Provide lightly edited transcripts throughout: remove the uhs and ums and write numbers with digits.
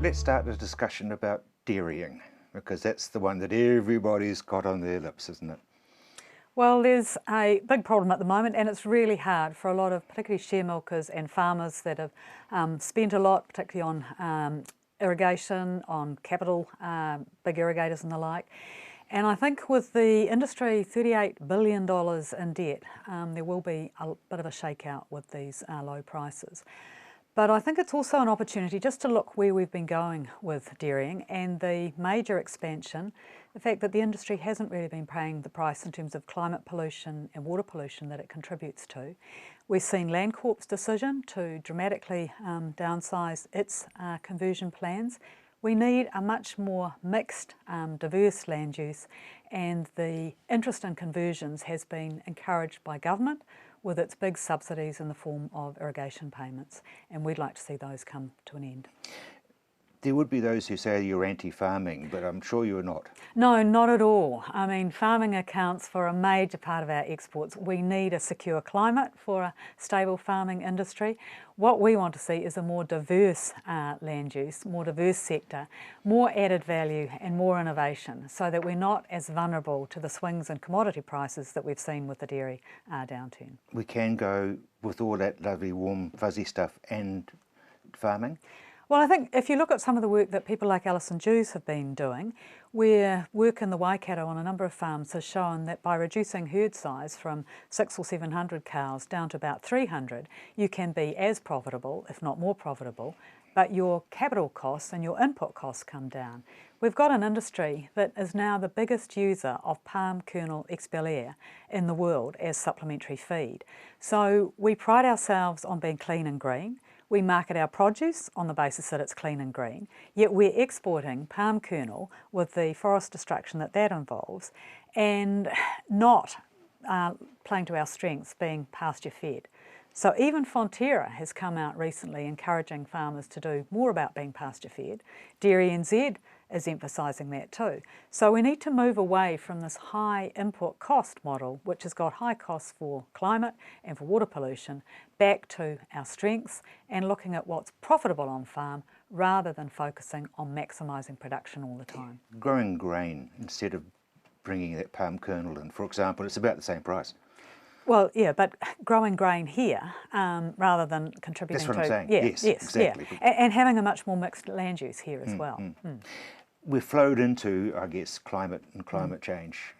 Let's start the discussion about dairying, because that's the one that everybody's got on their lips, isn't it? Well, there's a big problem at the moment, and it's really hard for a lot of particularly share milkers and farmers that have spent a lot, particularly on irrigation, on capital, big irrigators and the like. And I think with the industry $38 billion in debt, there will be a bit of a shakeout with these low prices. But I think it's also an opportunity just to look where we've been going with dairying and the major expansion, the fact that the industry hasn't really been paying the price in terms of climate pollution and water pollution that it contributes to. We've seen Landcorp's decision to dramatically downsize its conversion plans. We need a much more mixed, diverse land use, and the interest in conversions has been encouraged by government with its big subsidies in the form of irrigation payments, and we'd like to see those come to an end. There would be those who say you're anti-farming, but I'm sure you're not. No, not at all. I mean, farming accounts for a major part of our exports. We need a secure climate for a stable farming industry. What we want to see is a more diverse land use, more diverse sector, more added value and more innovation, so that we're not as vulnerable to the swings in commodity prices that we've seen with the dairy downturn. We can go with all that lovely, warm, fuzzy stuff and farming. Well, I think if you look at some of the work that people like Alison Jews have been doing, where work in the Waikato on a number of farms has shown that by reducing herd size from 600 or 700 cows down to about 300, you can be as profitable, if not more profitable, but your capital costs and your input costs come down. We've got an industry that is now the biggest user of palm kernel expelliarmus in the world as supplementary feed. So we pride ourselves on being clean and green. We market our produce on the basis that it's clean and green, yet we're exporting palm kernel with the forest destruction that involves, and not playing to our strengths, being pasture fed. So even Fonterra has come out recently encouraging farmers to do more about being pasture fed. Dairy NZ is emphasising that too. So we need to move away from this high input cost model, which has got high costs for climate and for water pollution, back to our strengths and looking at what's profitable on farm rather than focusing on maximising production all the time. Growing grain instead of bringing that palm kernel in, for example, it's about the same price. Well, yeah, but growing grain here rather than contributing to... That's what I'm saying. Yeah, yes, exactly. Yeah. And having a much more mixed land use here as well. We've flowed into, I guess, climate and climate change.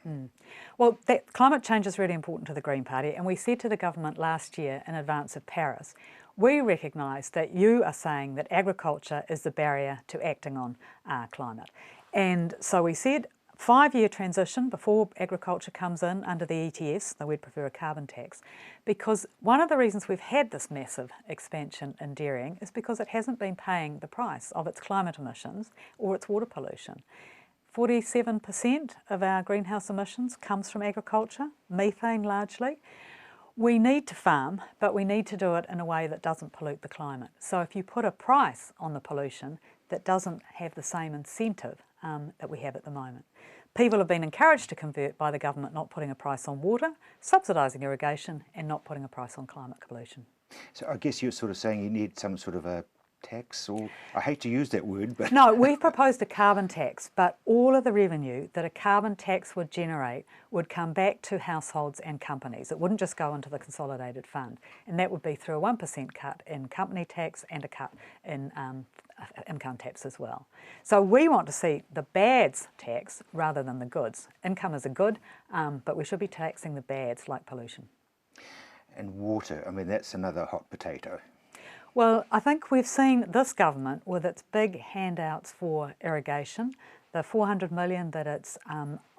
Well, that climate change is really important to the Green Party, and we said to the government last year in advance of Paris, we recognise that you are saying that agriculture is the barrier to acting on climate. And so we said 5-year transition before agriculture comes in under the ETS, though we'd prefer a carbon tax, because one of the reasons we've had this massive expansion in dairying is because it hasn't been paying the price of its climate emissions or its water pollution. 47% of our greenhouse emissions comes from agriculture, methane largely. We need to farm, but we need to do it in a way that doesn't pollute the climate. So if you put a price on the pollution, that doesn't have the same incentive that we have at the moment. People have been encouraged to convert by the government not putting a price on water, subsidising irrigation and not putting a price on climate pollution. So I guess you're sort of saying you need some sort of a tax, or I hate to use that word, but... No, we've proposed a carbon tax, but all of the revenue that a carbon tax would generate would come back to households and companies. It wouldn't just go into the consolidated fund, and that would be through a 1% cut in company tax and a cut in income tax as well. So we want to see the bads tax rather than the goods. Income is a good, but we should be taxing the bads like pollution. And water, I mean, that's another hot potato. Well, I think we've seen this government with its big handouts for irrigation, the 400 million that it's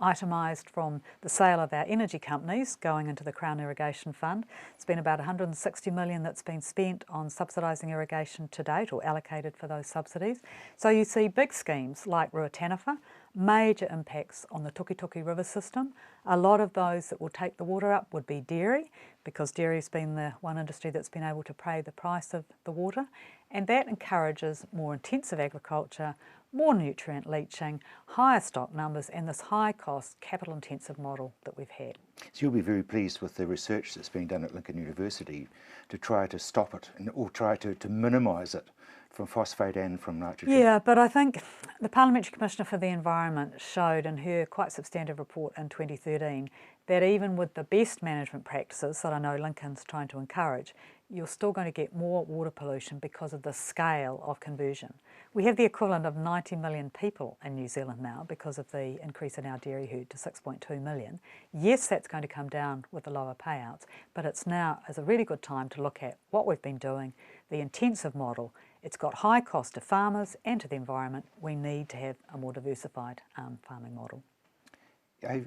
itemised from the sale of our energy companies going into the Crown Irrigation Fund. It's been about 160 million that's been spent on subsidising irrigation to date or allocated for those subsidies. So you see big schemes like Ruataniwha, major impacts on the Tukituki River system. A lot of those that will take the water up would be dairy, because dairy's been the one industry that's been able to pay the price of the water, and that encourages more intensive agriculture, more nutrient leaching, higher stock numbers and this high cost capital intensive model that we've had. So you'll be very pleased with the research that's being done at Lincoln University to try to stop it or try to minimise it phosphate and from nitrogen. Yeah, but I think the Parliamentary Commissioner for the Environment showed in her quite substantive report in 2013 that even with the best management practices that I know Lincoln's trying to encourage, you're still going to get more water pollution because of the scale of conversion. We have the equivalent of 90 million people in New Zealand now because of the increase in our dairy herd to 6.2 million. Yes, that's going to come down with the lower payouts, but it's now is a really good time to look at what we've been doing, the intensive model. It's got high cost to farmers and to the environment. We need to have a more diversified farming model.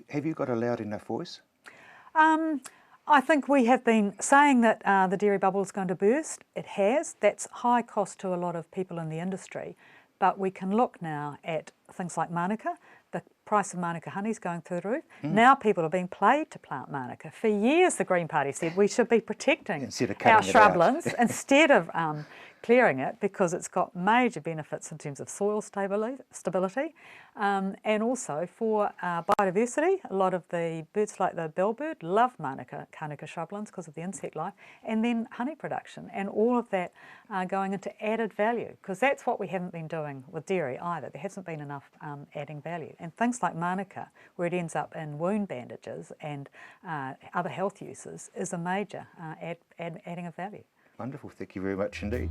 Have you got a loud enough voice? I think we have been saying that the dairy bubble is going to burst. It has. That's high cost to a lot of people in the industry. But we can look now at things like Manuka. The price of Manuka honey is going through the roof. Now people are being paid to plant Manuka. For years the Green Party said we should be protecting our shrublands instead of clearing it because it's got major benefits in terms of soil stability and also for biodiversity. A lot of the birds like the bellbird love Manuka shrublands because of the insect life, and then honey production and all of that going into added value, because that's what we haven't been doing with dairy either. There hasn't been enough adding value, and things like Manuka where it ends up in wound bandages and other health uses is a major adding of value. Wonderful, thank you very much indeed.